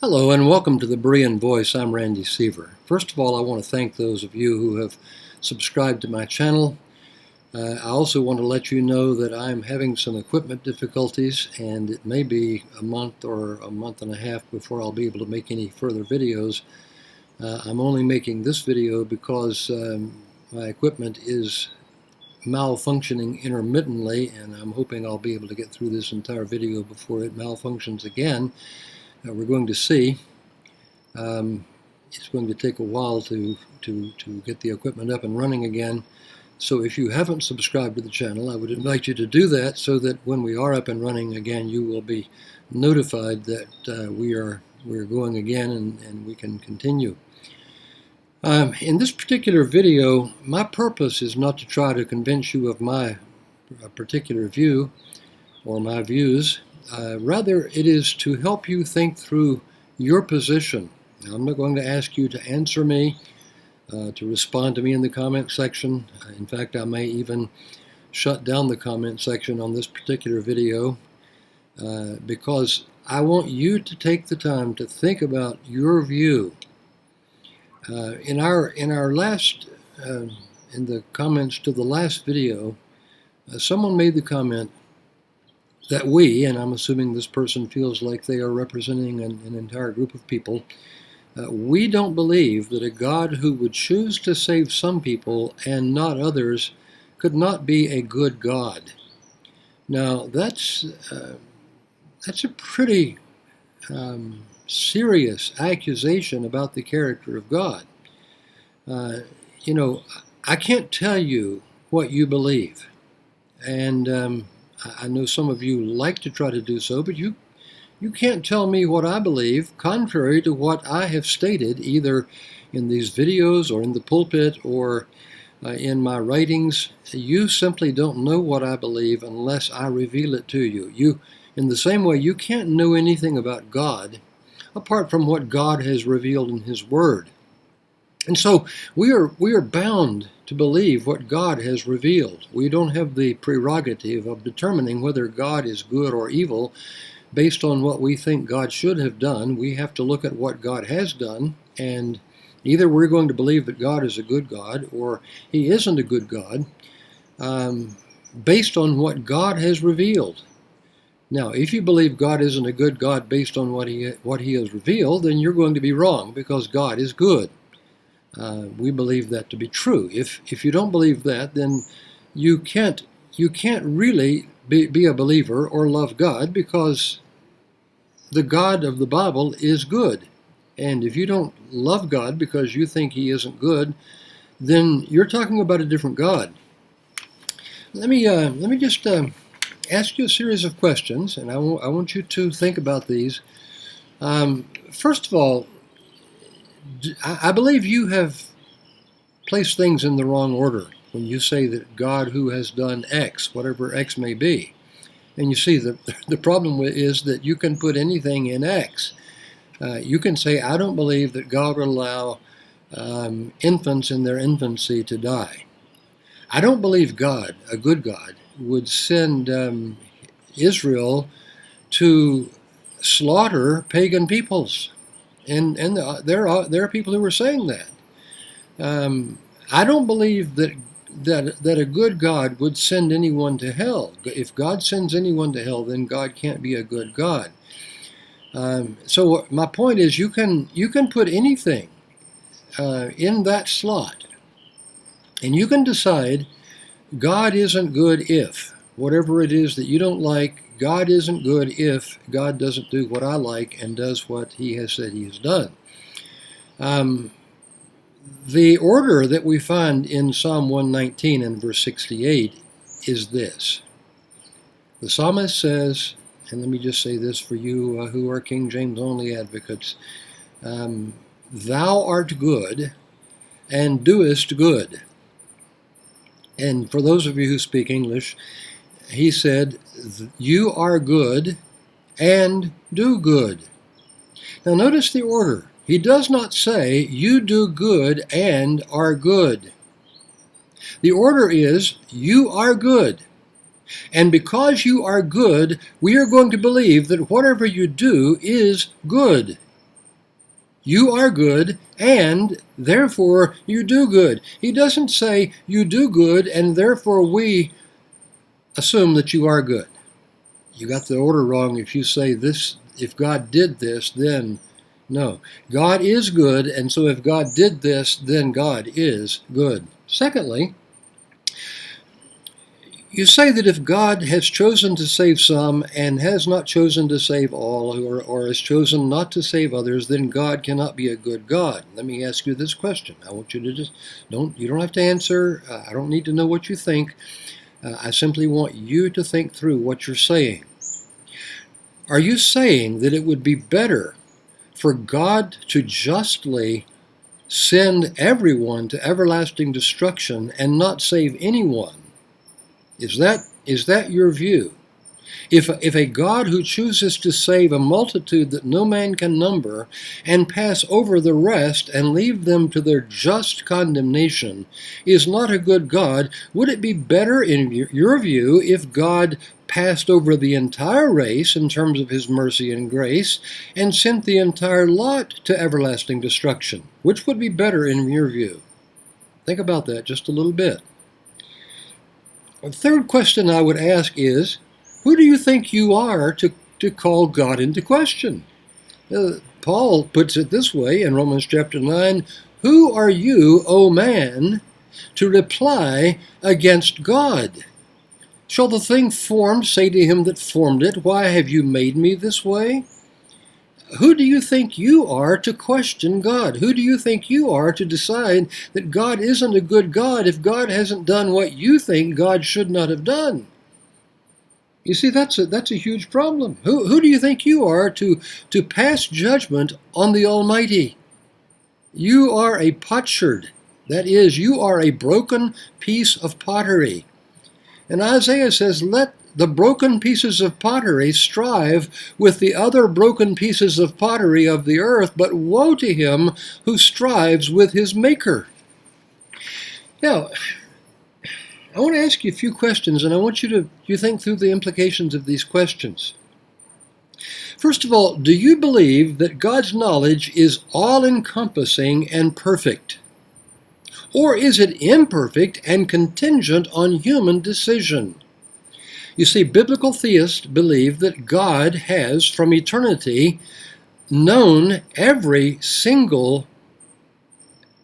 Hello and welcome to the Berean Voice. I'm Randy Seaver. First of all, I want to thank those of you who have subscribed to my channel. I also want to let you know that I'm having some equipment difficulties, and it may be a month or a month and a half before I'll be able to make any further videos. I'm only making this video because my equipment is malfunctioning intermittently, and I'm hoping I'll be able to get through this entire video before it malfunctions again. We're going to see. It's going to take a while to get the equipment up and running again. So if you haven't subscribed to the channel, I would invite you to do that so that when we are up and running again, you will be notified that we're going again and we can continue. In this particular video, my purpose is not to try to convince you of my particular view or my views. Rather, it is to help you think through your position. Now, I'm not going to ask you to answer me, to respond to me in the comment section. In fact, I may even shut down the comment section on this particular video because I want you to take the time to think about your view. In the comments to the last video, someone made the comment that we, and I'm assuming this person feels like they are representing an entire group of people, we don't believe that a God who would choose to save some people and not others could not be a good God. Now, that's a pretty serious accusation about the character of God. You know, I can't tell you what you believe, and I know some of you like to try to do so, but you can't tell me what I believe contrary to what I have stated either in these videos or in the pulpit or in my writings. You simply don't know what I believe unless I reveal it to you. In the same way, you can't know anything about God apart from what God has revealed in His Word. And so we are bound to believe what God has revealed. We don't have the prerogative of determining whether God is good or evil based on what we think God should have done. We have to look at what God has done, and either we're going to believe that God is a good God or He isn't a good God based on what God has revealed. Now, if you believe God isn't a good God based on what He has revealed, then you're going to be wrong because God is good. We believe that to be true. If you don't believe that, then you can't really be a believer or love God, because the God of the Bible is good. And if you don't love God because you think He isn't good, then you're talking about a different God. Let me just ask you a series of questions, and I want you to think about these. First of all, I believe you have placed things in the wrong order when you say that God who has done X, whatever X may be. And you see, the problem is that you can put anything in X. You can say, I don't believe that God would allow infants in their infancy to die. I don't believe God, a good God, would send Israel to slaughter pagan peoples. And there are people who are saying that. I don't believe that a good God would send anyone to hell. If God sends anyone to hell, then God can't be a good God. So my point is, you can put anything in that slot, and you can decide God isn't good if, whatever it is that you don't like, God isn't good if God doesn't do what I like and does what He has said He has done. The order that we find in Psalm 119 and verse 68 is this. The psalmist says, and let me just say this for you who are King James only advocates, Thou art good and doest good. And for those of you who speak English, he said, You are good and do good. Now notice the order. He does not say, you do good and are good. The order is, you are good. And because you are good, we are going to believe that whatever you do is good. You are good, and therefore you do good. He doesn't say you do good, and therefore we assume that you are good. You got the order wrong if you say this, if God did this, then no. God is good, and so if God did this, then God is good. Secondly, you say that if God has chosen to save some and has not chosen to save all, or has chosen not to save others, then God cannot be a good God. Let me ask you this question. I want you to just, you don't have to answer. I don't need to know what you think. I simply want you to think through what you're saying. Are you saying that it would be better for God to justly send everyone to everlasting destruction and not save anyone? Is that your view? If a God who chooses to save a multitude that no man can number and pass over the rest and leave them to their just condemnation is not a good God, would it be better in your view if God passed over the entire race in terms of his mercy and grace and sent the entire lot to everlasting destruction? Which would be better in your view? Think about that just a little bit. The third question I would ask is, who do you think you are to call God into question? Paul puts it this way in Romans chapter 9, who are you, O man, to reply against God? Shall the thing formed say to him that formed it, why have you made me this way? Who do you think you are to question God? Who do you think you are to decide that God isn't a good God if God hasn't done what you think God should not have done? You see, that's a huge problem. Who do you think you are to pass judgment on the Almighty? You are a potsherd. That is, you are a broken piece of pottery. And Isaiah says, let the broken pieces of pottery strive with the other broken pieces of pottery of the earth, but woe to him who strives with his maker. Now, I want to ask you a few questions, and I want you to think through the implications of these questions. First of all, do you believe that God's knowledge is all-encompassing and perfect? Or is it imperfect and contingent on human decision? You see, biblical theists believe that God has, from eternity, known every single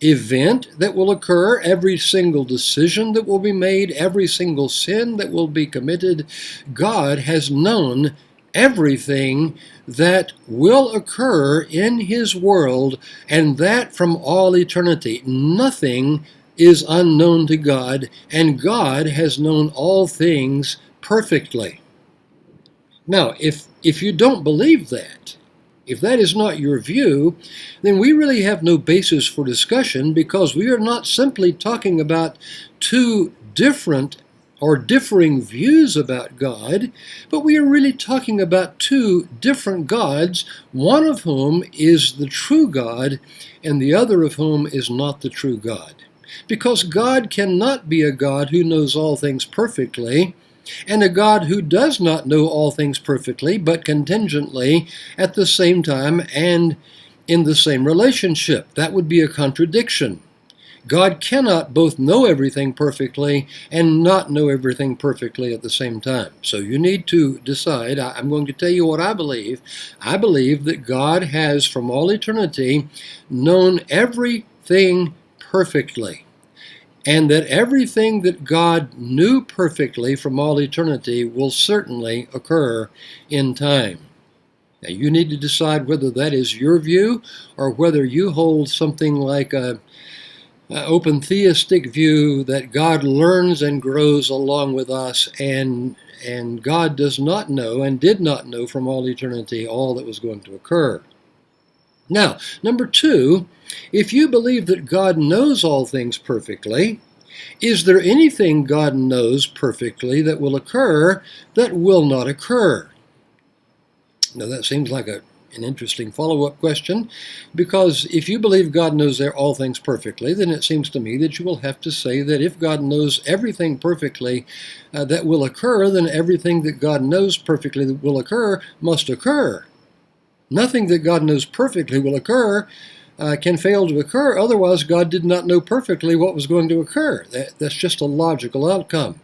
event that will occur, every single decision that will be made, every single sin that will be committed. God has known everything that will occur in his world, and that from all eternity. Nothing is unknown to God, and God has known all things perfectly. Now, if you don't believe that, if that is not your view, then we really have no basis for discussion, because we are not simply talking about two different or differing views about God, but we are really talking about two different gods, one of whom is the true God, and the other of whom is not the true God. Because God cannot be a God who knows all things perfectly, and a God who does not know all things perfectly, but contingently at the same time and in the same relationship. That would be a contradiction. God cannot both know everything perfectly and not know everything perfectly at the same time. So you need to decide. I'm going to tell you what I believe. I believe that God has from all eternity known everything perfectly, and that everything that God knew perfectly from all eternity will certainly occur in time. Now, you need to decide whether that is your view or whether you hold something like an open theistic view that God learns and grows along with us, and God does not know and did not know from all eternity all that was going to occur. Now, number two, if you believe that God knows all things perfectly, is there anything God knows perfectly that will occur that will not occur? Now, that seems like an interesting follow-up question, because if you believe God knows all things perfectly, then it seems to me that you will have to say that if God knows everything perfectly that will occur, then everything that God knows perfectly that will occur must occur. Nothing that God knows perfectly will occur can fail to occur. Otherwise, God did not know perfectly what was going to occur. That's just a logical outcome.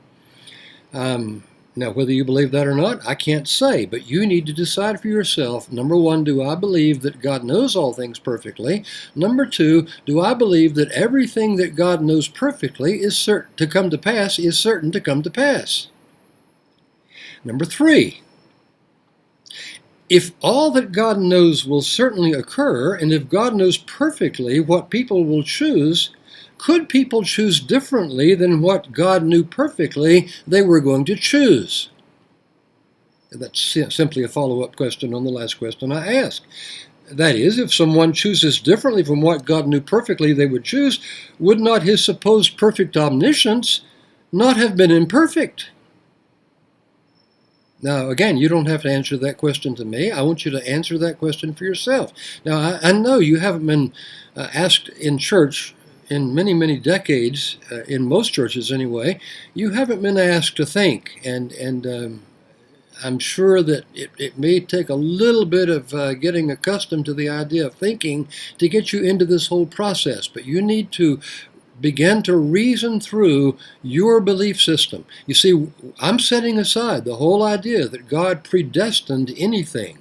Now, whether you believe that or not, I can't say, but you need to decide for yourself. Number one, do I believe that God knows all things perfectly? Number two, do I believe that everything that God knows perfectly is certain to come to pass, is certain to come to pass? Number three, if all that God knows will certainly occur, and if God knows perfectly what people will choose, could people choose differently than what God knew perfectly they were going to choose? That's simply a follow-up question on the last question I asked. That is, if someone chooses differently from what God knew perfectly they would choose, would not his supposed perfect omniscience not have been imperfect? Now, again, you don't have to answer that question to me. I want you to answer that question for yourself. Now, I know you haven't been asked in church in many, many decades, in most churches anyway, you haven't been asked to think. And I'm sure that it may take a little bit of getting accustomed to the idea of thinking to get you into this whole process. But you need to begin to reason through your belief system. You see, I'm setting aside the whole idea that God predestined anything.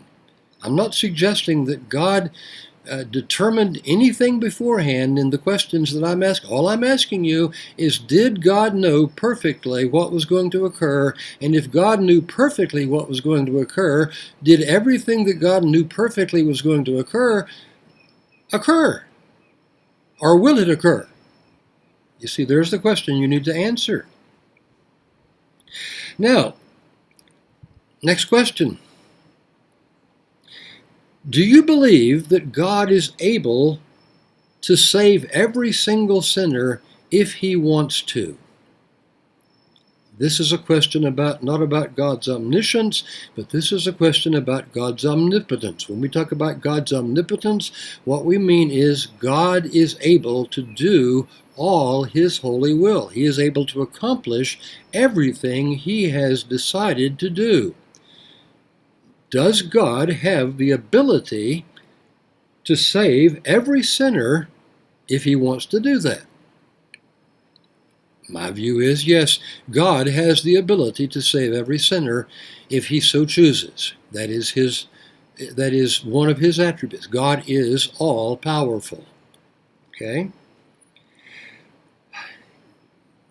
I'm not suggesting that God determined anything beforehand in the questions that I'm asking. All I'm asking you is, did God know perfectly what was going to occur? And if God knew perfectly what was going to occur, did everything that God knew perfectly was going to occur, occur? Or will it occur? You see, there's the question you need to answer. Now, next question. Do you believe that God is able to save every single sinner if he wants to? This is a question not about God's omniscience, but this is a question about God's omnipotence. When we talk about God's omnipotence, what we mean is God is able to do all his holy will. He is able to accomplish everything he has decided to do. Does God have the ability to save every sinner if he wants to do that? My view is yes, God has the ability to save every sinner if he so chooses. That is one of his attributes. God is all powerful. Okay?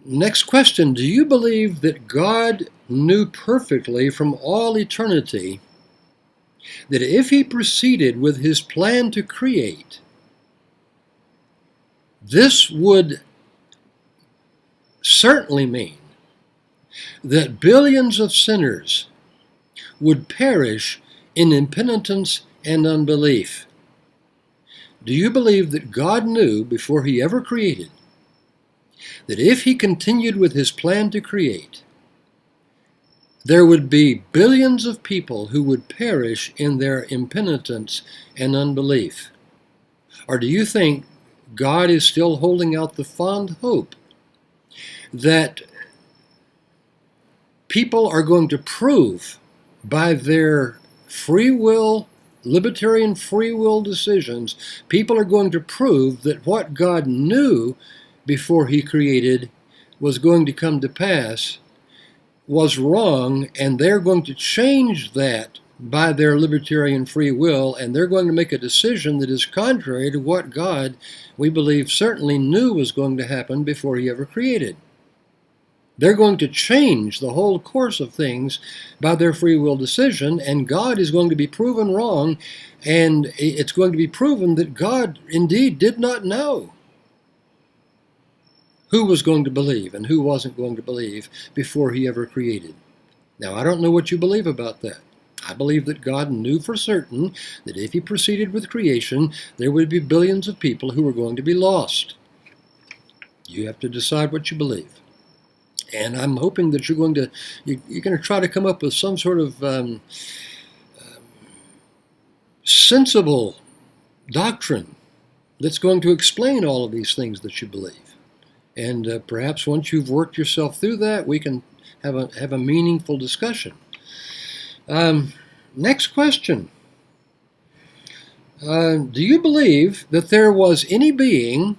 Next question, do you believe that God knew perfectly from all eternity that if he proceeded with his plan to create, this would certainly mean that billions of sinners would perish in impenitence and unbelief? Do you believe that God knew before he ever created that if he continued with his plan to create, there would be billions of people who would perish in their impenitence and unbelief? Or do you think God is still holding out the fond hope that people are going to prove by their free will, libertarian free will decisions, people are going to prove that what God knew before he created was going to come to pass was wrong, and they're going to change that by their libertarian free will, and they're going to make a decision that is contrary to what God, we believe, certainly knew was going to happen before he ever created. They're going to change the whole course of things by their free will decision, and God is going to be proven wrong, and it's going to be proven that God indeed did not know who was going to believe and who wasn't going to believe before he ever created. Now, I don't know what you believe about that. I believe that God knew for certain that if he proceeded with creation, there would be billions of people who were going to be lost. You have to decide what you believe. And I'm hoping that you're going to try to come up with some sort of sensible doctrine that's going to explain all of these things that you believe. And perhaps once you've worked yourself through that, we can have a meaningful discussion. Next question. Do you believe that there was any being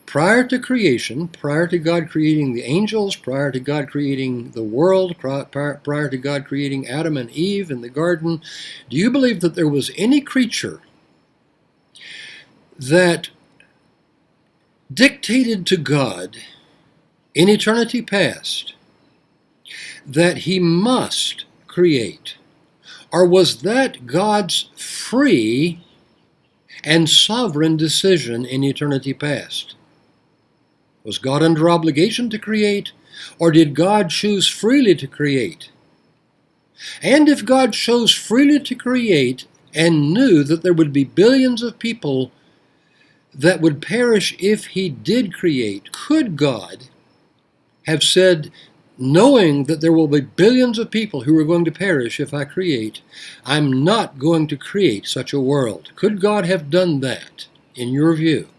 prior to creation, prior to God creating the angels, prior to God creating the world, prior to God creating Adam and Eve in the garden, do you believe that there was any creature that dictated to God in eternity past that he must create? Or was that God's free and sovereign decision in eternity past? Was God under obligation to create, or did God choose freely to create? And if God chose freely to create and knew that there would be billions of people that would perish if he did create, could God have said, knowing that there will be billions of people who are going to perish if I create, I'm not going to create such a world? Could God have done that, in your view?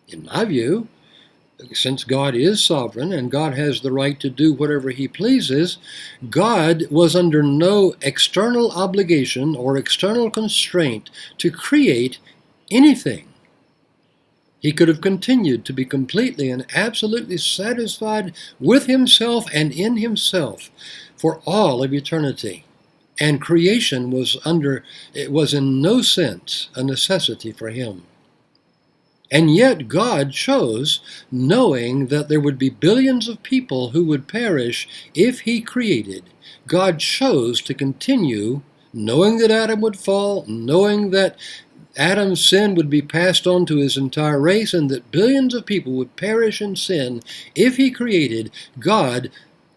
In my view, since God is sovereign and God has the right to do whatever he pleases, God was under no external obligation or external constraint to create anything. He could have continued to be completely and absolutely satisfied with himself and in himself for all of eternity. And creation was in no sense a necessity for him. And yet God chose, knowing that there would be billions of people who would perish if he created, God chose to continue, knowing that Adam would fall, knowing that Adam's sin would be passed on to his entire race, and that billions of people would perish in sin if he created. God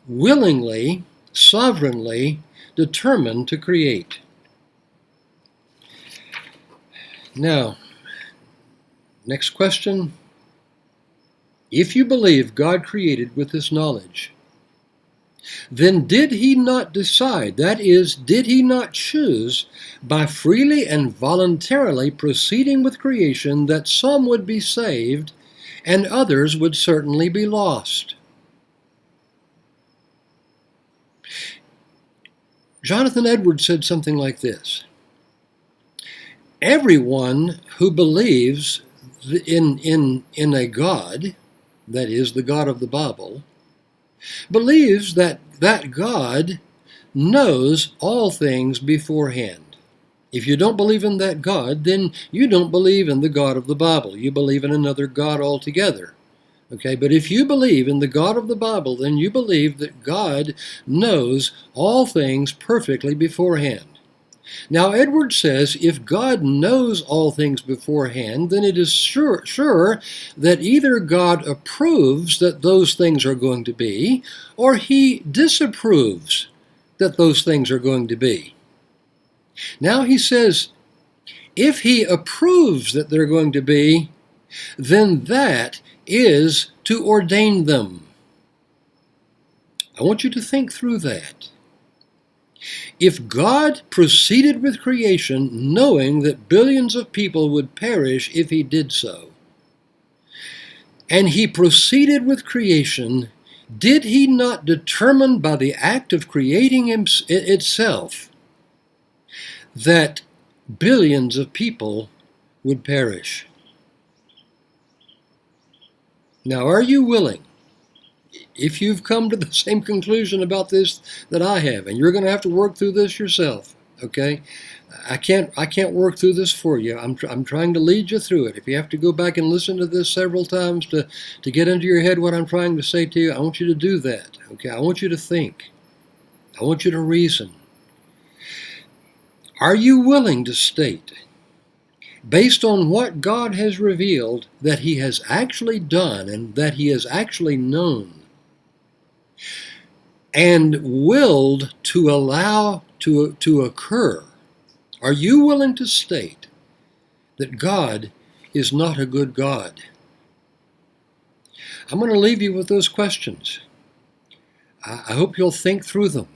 willingly, sovereignly determined to create. Now, next question. If you believe God created with this knowledge, then did he not decide, that is, did he not choose, by freely and voluntarily proceeding with creation, that some would be saved and others would certainly be lost? Jonathan Edwards said something like this: everyone who believes in a God, that is, the God of the Bible, believes that God knows all things beforehand. If you don't believe in that God, then you don't believe in the God of the Bible. You believe in another God altogether. Okay, but if you believe in the God of the Bible, then you believe that God knows all things perfectly beforehand. Now, Edwards says if God knows all things beforehand, then it is sure that either God approves that those things are going to be, or he disapproves that those things are going to be. Now he says, if he approves that they're going to be, then that is to ordain them. I want you to think through that. If God proceeded with creation knowing that billions of people would perish if he did so, and he proceeded with creation, did he not determine by the act of creating itself that billions of people would perish? Now, are you willing, if you've come to the same conclusion about this that I have, and you're going to have to work through this yourself, okay? I can't work through this for you. I'm trying to lead you through it. If you have to go back and listen to this several times to get into your head what I'm trying to say to you, I want you to do that, okay? I want you to think. I want you to reason. Are you willing to state, based on what God has revealed, that he has actually done and that he has actually known and willed to allow to occur, are you willing to state that God is not a good God? I'm going to leave you with those questions. I hope you'll think through them.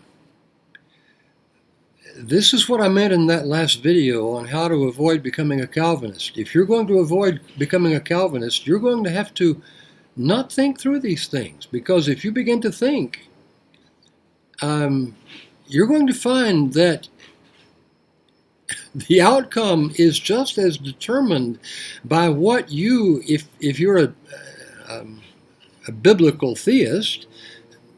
This is what I meant in that last video on how to avoid becoming a Calvinist. If you're going to avoid becoming a Calvinist, you're going to have to not think through these things, because if you begin to think, you're going to find that The outcome is just as determined by what you, if you're a biblical theist,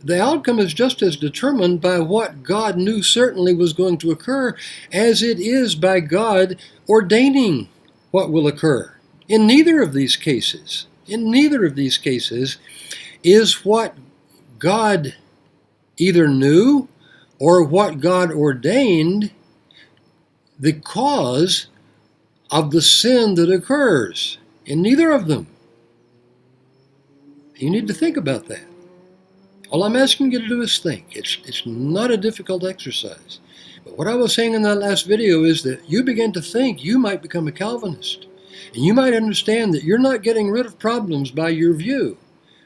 the outcome is just as determined by what God knew certainly was going to occur as it is by God ordaining what will occur. In neither of these cases is what God either knew or what God ordained the cause of the sin that occurs. In neither of them. You need to think about that. All I'm asking you to do is think. It's not a difficult exercise. But what I was saying in that last video is that you begin to think you might become a Calvinist. And you might understand that you're not getting rid of problems by your view,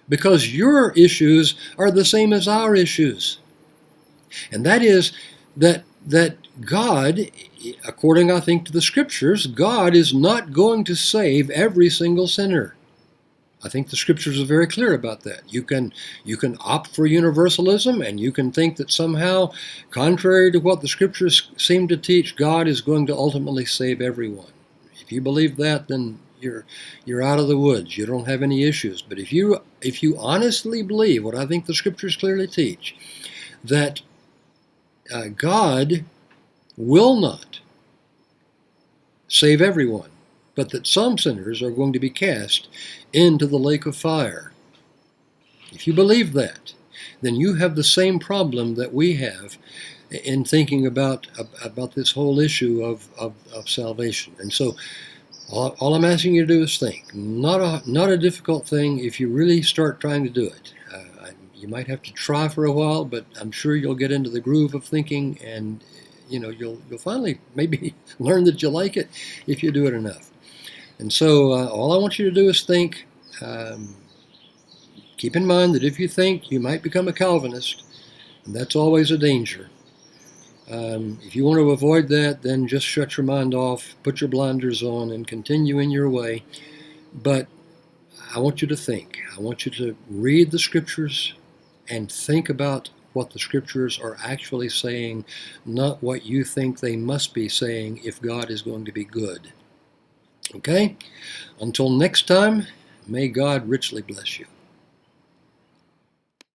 because your issues are the same as our issues. And that is that God, according, I think, to the Scriptures, God is not going to save every single sinner. I think the Scriptures are very clear about that. You can opt for universalism, and you can think that somehow, contrary to what the Scriptures seem to teach, God is going to ultimately save everyone. If you believe that, then you're out of the woods. You don't have any issues. But if you honestly believe what I think the Scriptures clearly teach, that God will not save everyone, but that some sinners are going to be cast into the lake of fire. If you believe that, then you have the same problem that we have in thinking about this whole issue of salvation. And so all I'm asking you to do is think. Not a difficult thing if you really start trying to do it. You might have to try for a while, but I'm sure you'll get into the groove of thinking, and you'll finally maybe learn that you like it if you do it enough. And so all I want you to do is think. Keep in mind that if you think, you might become a Calvinist, and that's always a danger. If you want to avoid that, then just shut your mind off, put your blinders on, and continue in your way. But I want you to think. I want you to read the Scriptures and think about what the Scriptures are actually saying, not what you think they must be saying if God is going to be good. Okay? Until next time, may God richly bless you.